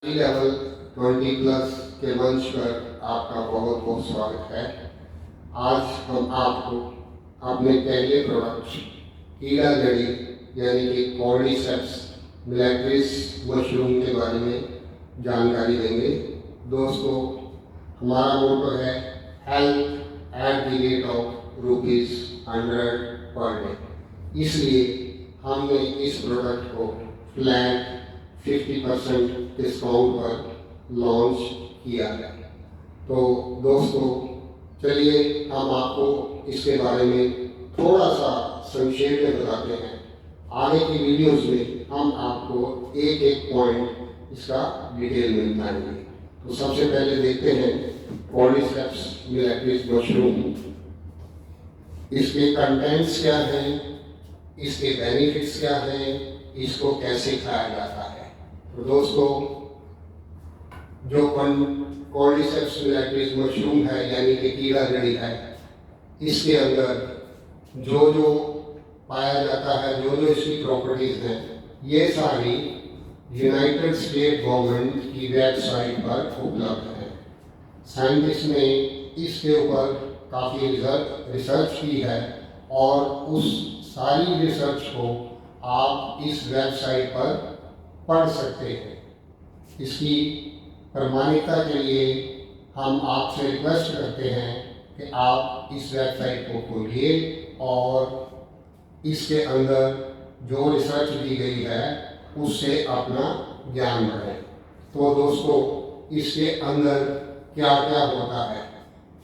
Level 20 plus के मंच पर आपका बहुत बहुत स्वागत है। आज हम आपको अपने पहले प्रोडक्ट कीड़ा जड़ी यानी कि कॉर्डिसेप्स मिलेटरिस मशरूम के बारे में जानकारी देंगे। दोस्तों, हमारा मोटो है health at the rate of ₹100 per day. इसलिए हमने इस प्रोडक्ट को फ्लैट 50% डिस्काउंट पर लॉन्च किया है। तो दोस्तों, चलिए हम आपको इसके बारे में थोड़ा सा संक्षेप में बताते हैं। आगे की वीडियोस में हम आपको एक एक पॉइंट इसका डिटेल में बताएंगे। तो सबसे पहले देखते हैं कॉर्डिसेप्स मिलेटरिस मशरूम। इसके कंटेंट्स क्या हैं, इसके बेनिफिट्स क्या हैं, इसको कैसे खाया जाता है। तो दोस्तों, जो कॉर्डिसेप्स मिलेटरिस मशरूम है यानी कि कीड़ा जड़ी है, इसके अंदर जो जो पाया जाता है, जो जो इसकी प्रॉपर्टीज हैं, ये सारी यूनाइटेड स्टेट गवर्नमेंट की वेबसाइट पर उपलब्ध है। साइंटिस्ट ने इसके ऊपर काफ़ी रिसर्च की है और उस सारी रिसर्च को आप इस वेबसाइट पर पढ़ सकते हैं। इसकी प्रमाणिकता के लिए हम आपसे रिक्वेस्ट करते हैं कि आप इस वेबसाइट को खोलिए और इसके अंदर जो रिसर्च दी गई है उससे अपना ज्ञान बढ़ाएं। तो दोस्तों, इसके अंदर क्या क्या होता है।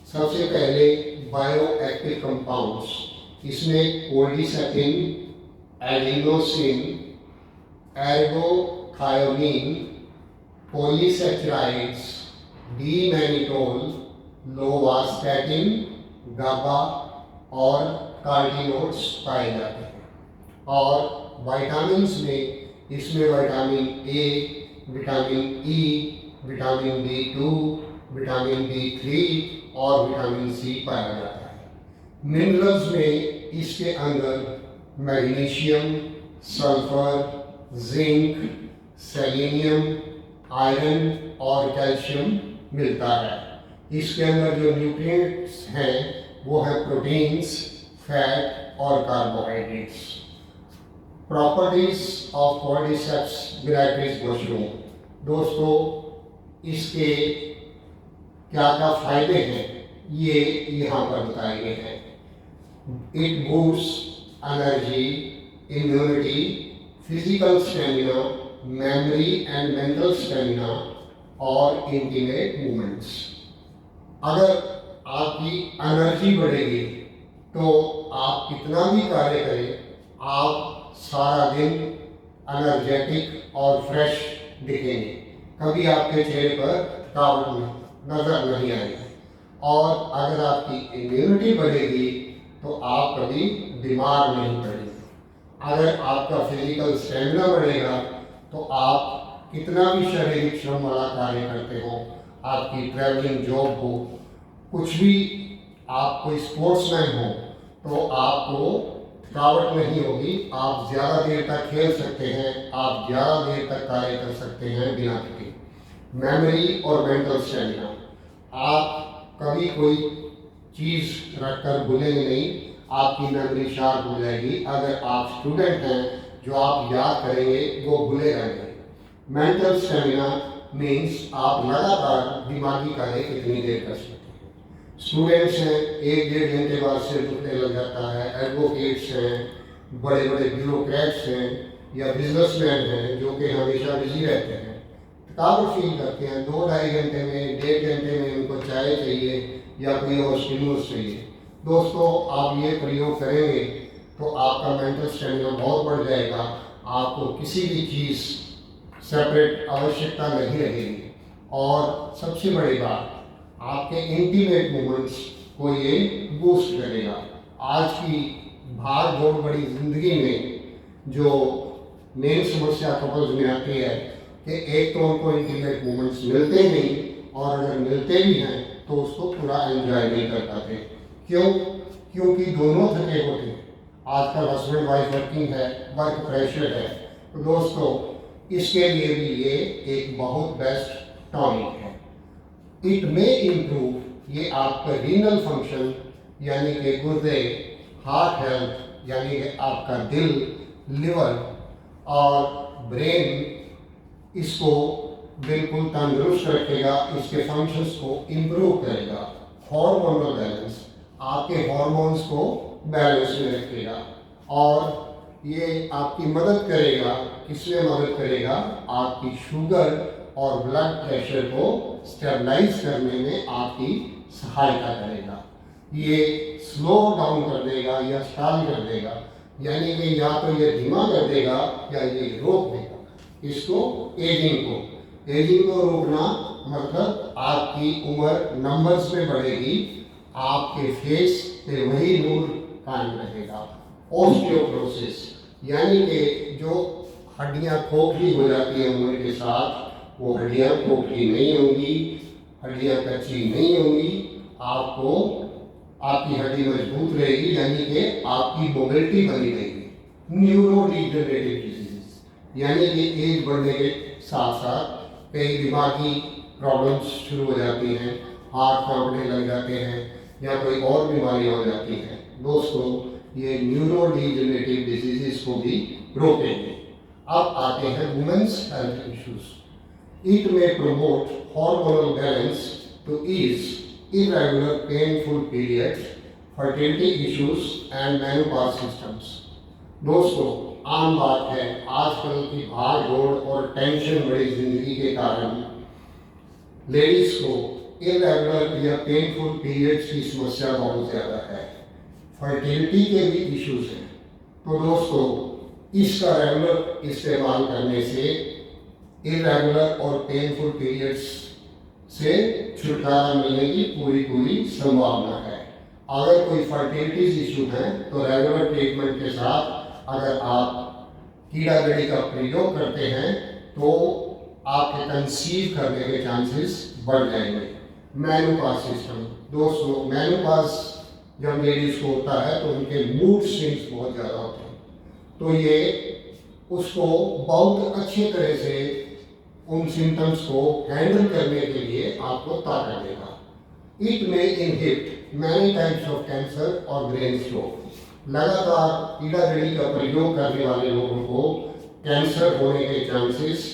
सबसे पहले बायो एक्टिव कंपाउंड्स, इसमें कोर्डिसेप्इन, एडिनोसिन, एर्गोथायोनिन, पॉलीसैकेराइड्स, डीमैनिटोल, लोवास्टैटिन, गाबा और कार्टिनोड्स पाए जाते हैं। और विटामिन्स में इसमें vitamin A, vitamin E, vitamin B2, vitamin B3 और विटामिन C पाया जाता है। मिनरल्स में इसके अंदर magnesium, sulphur, zinc, selenium, iron और कैल्शियम मिलता है। इसके अंदर जो न्यूट्रिएंट्स हैं वो है प्रोटीन्स, फैट और carbohydrates. Properties of cordyceps militaris mushroom. दोस्तों, इसके क्या क्या फायदे हैं ये यहाँ पर बताए गए हैं। It boosts energy, immunity, physical stamina, memory and mental stamina और इंटीमेट मूवमेंट्स। अगर आपकी एनर्जी बढ़ेगी तो आप कितना भी कार्य करें, आप सारा दिन एनर्जेटिक और फ्रेश दिखेंगे। कभी आपके चेहरे पर थकावट नजर नहीं आएगी। और अगर आपकी इम्यूनिटी बढ़ेगी तो आप कभी बीमार नहीं पड़ेंगे। अगर आपका फिजिकल स्टेमिना बढ़ेगा तो आप कितना भी शारीरिक श्रम वाला कार्य करते हो, आपकी ट्रैवलिंग जॉब हो, कुछ भी, आप कोई स्पोर्ट्समैन हो, तो आपको थकावट नहीं होगी। आप ज़्यादा देर तक खेल सकते हैं, आप ज़्यादा देर तक कार्य कर सकते हैं बिना थके। मेमोरी और मेंटल स्टेमिना, आप कभी कोई चीज़ रखकर भूलेंगे नहीं, आपकी मेमोरी शार्प हो जाएगी। अगर आप स्टूडेंट हैं, जो आप याद करेंगे वो भूलेगा नहीं। मेंटल स्टेमिना मीन्स आप लगातार दिमागी कार्य कितनी देर कर सकते हैं। स्टूडेंट्स हैं, 1-1.5 घंटे बाद सिर दुखने लग जाता है। एडवोकेट्स हैं, बड़े बड़े ब्यूरोक्रेट्स हैं या बिजनेसमैन हैं जो कि हमेशा बिजी रहते हैं, थकावट फील करते हैं। 2-2.5 घंटे में, 1.5 घंटे में उनको चाय चाहिए या कोई और स्टिमुलस चाहिए। दोस्तों, आप ये प्रयोग करेंगे तो आपका मेंटल स्टेमिना बहुत बढ़ जाएगा। आपको किसी भी चीज़ सेपरेट आवश्यकता नहीं रहेगी। और सबसे बड़ी बात, आपके इंटीमेट मूवमेंट्स को ये बूस्ट करेगा। आज की भाग दौड़ बड़ी जिंदगी में जो मेन समस्या कपल्स में आती है कि एक तो उनको इंटीमेट मूवमेंट्स मिलते नहीं, और अगर मिलते भी हैं तो उसको पूरा एंजॉय नहीं कर पाते। क्यों? क्योंकि दोनों थके होते हैं। आजकल हस्बैंड वाइफ वर्किंग है, वर्क प्रेशर है। तो दोस्तों, इसके लिए भी ये एक बहुत बेस्ट टॉनिक है। इट मे इम्प्रूव, ये आपका रीनल फंक्शन यानी कि गुर्दे, हार्ट हेल्थ यानी कि आपका दिल, लिवर और ब्रेन, इसको बिल्कुल तंदुरुस्त रखेगा, इसके फंक्शंस को इम्प्रूव करेगा। हार्मोनल बैलेंस, आपके हार्मोन्स को बैलेंस में रखेगा और ये आपकी मदद करेगा। किसमें मदद करेगा? आपकी शुगर और ब्लड प्रेशर को स्टेबलाइज करने में आपकी सहायता करेगा। ये स्लो डाउन कर देगा या स्टॉल कर देगा, यानी कि या तो ये धीमा कर देगा या ये रोक देगा इसको, एजिंग को रोकना मतलब आपकी उम्र नंबर्स में बढ़ेगी, आपके फेस पे वही नूर कायम रहेगा। ऑस्टियोपोरोसिस यानी कि जो हड्डियां खोखली हो जाती है उम्र के साथ, वो हड्डियां खोखली नहीं होंगी, हड्डियां कच्ची नहीं होंगी, आपको आपकी हड्डी मजबूत रहेगी, यानी कि आपकी मोबिलिटी बनी रहेगी। न्यूरोडिजनरेटिव डिजीज यानी कि एज बढ़ने के साथ साथ कई दिमागी प्रॉब्लम्स शुरू हो जाती हैं, हाथ कांपने लग जाते हैं या कोई और बीमारियां हो जाती हैं। दोस्तों, ये न्यूरोडिजनरेटिव डिजीजेस को भी रोकेंगे। अब आते हैं women's health issues. It may promote hormonal balance to ease irregular painful periods, fertility issues and menopause systems। दोस्तों, आम बात है आजकल की भाग दौड़ और टेंशन भरी जिंदगी के कारण लेडीज को इरेगुलर या पेनफुल पीरियड्स की समस्या बहुत ज़्यादा है। फर्टिलिटी के भी इश्यूज हैं। तो दोस्तों, इसका रेगुलर इस्तेमाल करने से इरेगुलर और पेनफुल पीरियड्स से छुटकारा मिलने की पूरी संभावना है। अगर कोई फर्टिलिटी इशू है तो रेगुलर ट्रीटमेंट के साथ अगर आप कीड़ा जड़ी का प्रयोग करते हैं तो आपके कंसीव करने के चांसेस बढ़ जाएंगे। मेनोपॉज सिस्टम, दोस्तों, मेनोपॉज जब लेडीज को होता है तो उनके मूड स्विंग्स बहुत ज़्यादा होते हैं, तो ये उसको बहुत अच्छी तरह से उन सिम्टम्स को हैंडल करने के लिए आपको ताकत देगा। इट में inhibit many types of cancer और ब्रेन स्ट्रोक। लगातार कीड़ा जड़ी का प्रयोग करने वाले लोगों को कैंसर होने के चांसेस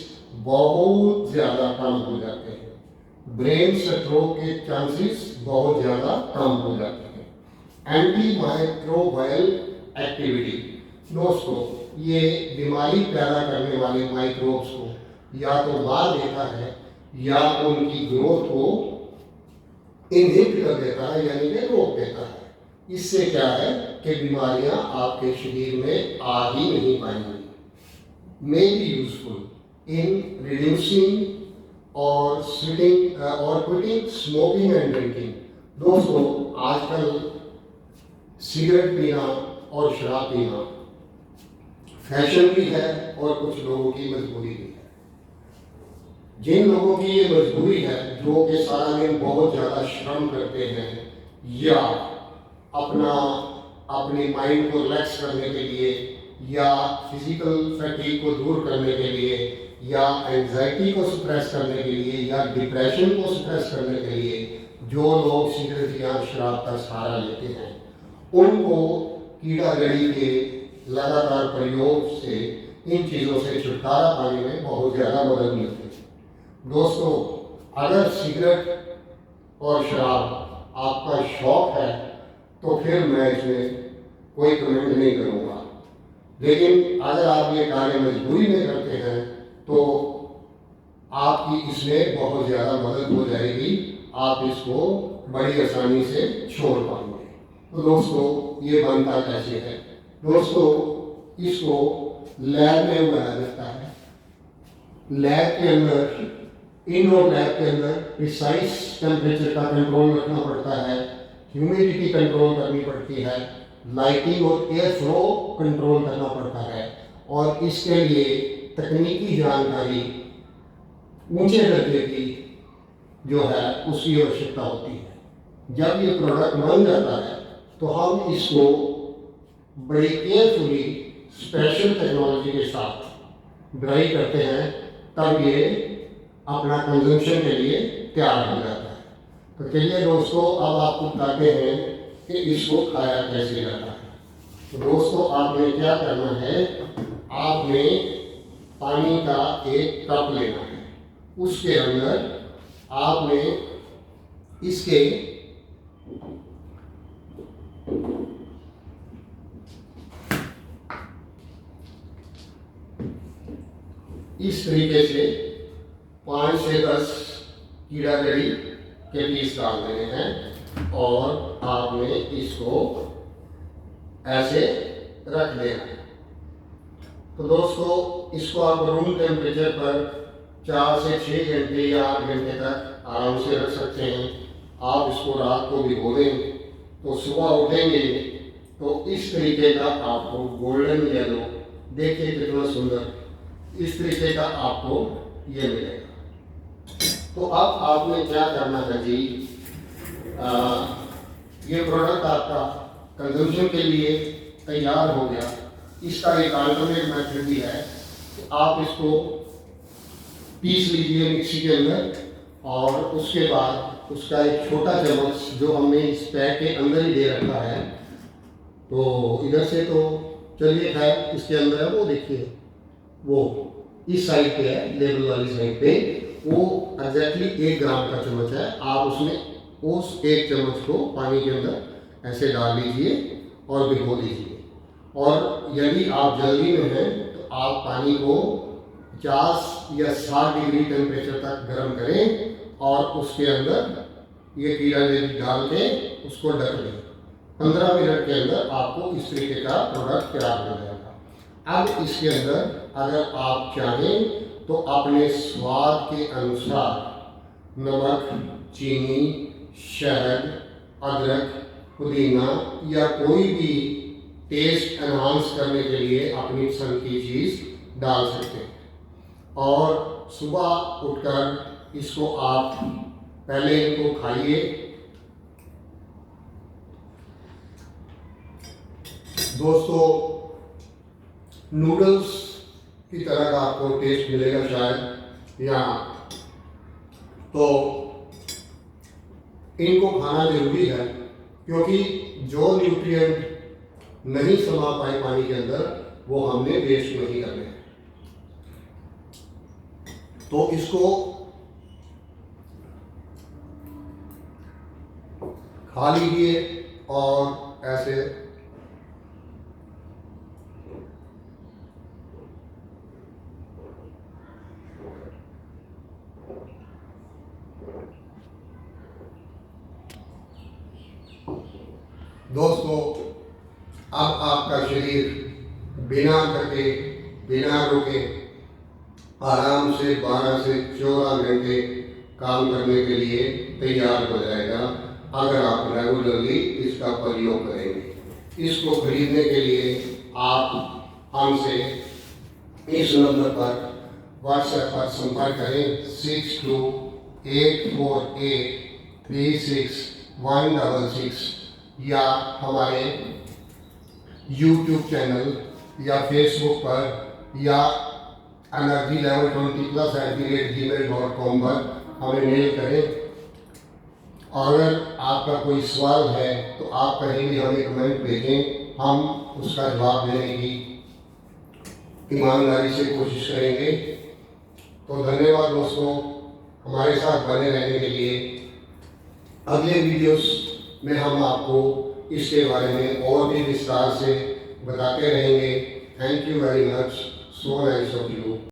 बहुत ज़्यादा कम हो जाते हैं। ब्रेन स्ट्रोक के चांसेस बहुत ज़्यादा कम हो जाते हैं। एंटी माइक्रोबायल एक्टिविटी, दोस्तों, ये बीमारी पैदा करने वाले माइक्रोब्स को या तो मार देता है या उनकी ग्रोथ को इनहिबिट कर देता है, यानी कि रोक देता है। इससे क्या है कि बीमारियां आपके शरीर में आ ही नहीं पाएंगी। May be useful in reducing और स्विटिंग और क्विटिंग स्मोकिंग एंड ड्रिंकिंग। दोस्तों, आजकल सिगरेट पीना और शराब पीना फैशन भी है और कुछ लोगों की मजबूरी भी है। जिन लोगों की ये मजबूरी है, जो कि सारा दिन बहुत ज़्यादा श्रम करते हैं या अपने माइंड को रिलैक्स करने के लिए या फिजिकल फैटिग को दूर करने के लिए या एंजाइटी को सप्रेस करने के लिए या डिप्रेशन को सप्रेस करने के लिए जो लोग सिगरेट या शराब का सहारा लेते हैं, उनको कीड़ा जड़ी के लगातार प्रयोग से इन चीज़ों से छुटकारा पाने में बहुत ज़्यादा मदद मिलती है। दोस्तों, अगर सिगरेट और शराब आपका शौक है तो फिर मैं इसमें कोई कमेंट नहीं करूँगा, लेकिन अगर आप ये कार्य मजबूरी में करते हैं तो आपकी इसमें बहुत ज़्यादा मदद हो जाएगी, आप इसको बड़ी आसानी से छोड़ पाएंगे। तो दोस्तों, ये बनता कैसे है? दोस्तों, इसको लैब में बनाया जाता है। लैब के अंदर, इनडोर लैब के अंदर प्रिसाइज टेम्परेचर का कंट्रोल रखना पड़ता है, ह्यूमिडिटी कंट्रोल करनी पड़ती है, लाइटिंग और एयर फ्लो कंट्रोल करना पड़ता है और इसके लिए तकनीकी जानकारी ऊंचे दर्जे की जो है उसकी आवश्यकता होती है। जब ये प्रोडक्ट बन जाता है तो हम इसको बड़ी केयरफुली स्पेशल टेक्नोलॉजी के साथ ड्राई करते हैं तब ये अपना कंजम्पशन के लिए तैयार हो जाता है। तो चलिए दोस्तों, अब आपको बताते हैं कि इसको खाया कैसे जाता है। तो दोस्तों, आपने क्या करना है, आपने पानी का एक कप लेना है, उसके अंदर आपने इसके इस तरीके से 5 से 10 कीड़ा जड़ी के पीस डाल देने हैं और आपने इसको ऐसे रख देना है। तो दोस्तों, इसको आप रूम टेम्परेचर पर 4 से 6 घंटे या 8 घंटे तक आराम से रख सकते हैं। आप इसको रात को भिगो दें तो सुबह उठेंगे तो इस तरीके का आपको गोल्डन येलो, देखिए कितना सुंदर, इस तरीके का आपको ये मिलेगा। तो अब आपने क्या करना है जी, ये प्रोडक्ट आपका कंजम्पशन के लिए तैयार हो गया। इसका एक अल्टरनेट मेथड भी है कि आप इसको पीस लीजिए मिक्सी के अंदर और उसके बाद उसका एक छोटा चम्मच जो हमने इस पैक के अंदर ही दे रखा है, तो इधर से तो चलिए खैर इसके अंदर है, वो देखिए वो इस साइड पे है, लेबल वाली साइड पे, वो एग्जैक्टली 1 ग्राम का चम्मच है। आप उसमें उस 1 चम्मच को पानी के अंदर ऐसे डाल लीजिए और भिगो दीजिए। और यदि आप जल्दी में हैं तो आप पानी को 50 या 60 डिग्री टेम्परेचर तक गर्म करें और उसके अंदर ये कीड़ा जड़ी डाल के उसको ढक दें। 15 मिनट के अंदर आपको इस तरीके का प्रोडक्ट तैयार हो जाएगा। अब इसके अंदर अगर आप चाहें तो अपने स्वाद के अनुसार नमक, चीनी, शहद, अदरक, पुदीना या कोई भी टेस्ट एनहांस करने के लिए अपनी पसंद की चीज़ डाल सकते हैं। और सुबह उठकर इसको आप पहले इनको खाइए। दोस्तों, नूडल्स की तरह का आपको टेस्ट मिलेगा शायद, या तो इनको खाना जरूरी है क्योंकि जो न्यूट्रिएंट नहीं समा पाए पानी के अंदर वो हमने वेस्ट नहीं करने हैं। तो इसको खा लीजिए और ऐसे दोस्तों, अब आपका शरीर बिना थके, बिना रुके आराम से 12 से 14 घंटे काम करने के लिए तैयार हो जाएगा अगर आप रेगुलरली इसका प्रयोग करेंगे। इसको खरीदने के लिए आप हमसे इस नंबर पर व्हाट्सएप पर संपर्क करें 6284836166 या हमारे यूट्यूब चैनल या फेसबुक पर या energylevel20+@gmail.com पर हमें मेल करें। और अगर आपका कोई सवाल है तो आप कहीं भी हमें कमेंट भेजें, हम उसका जवाब देने की ईमानदारी से कोशिश करेंगे। तो धन्यवाद दोस्तों, हमारे साथ बने रहने के लिए। अगले वीडियोस में हम आपको इसके बारे में और भी विस्तार से बताते रहेंगे। Thank you very much, so nice of you.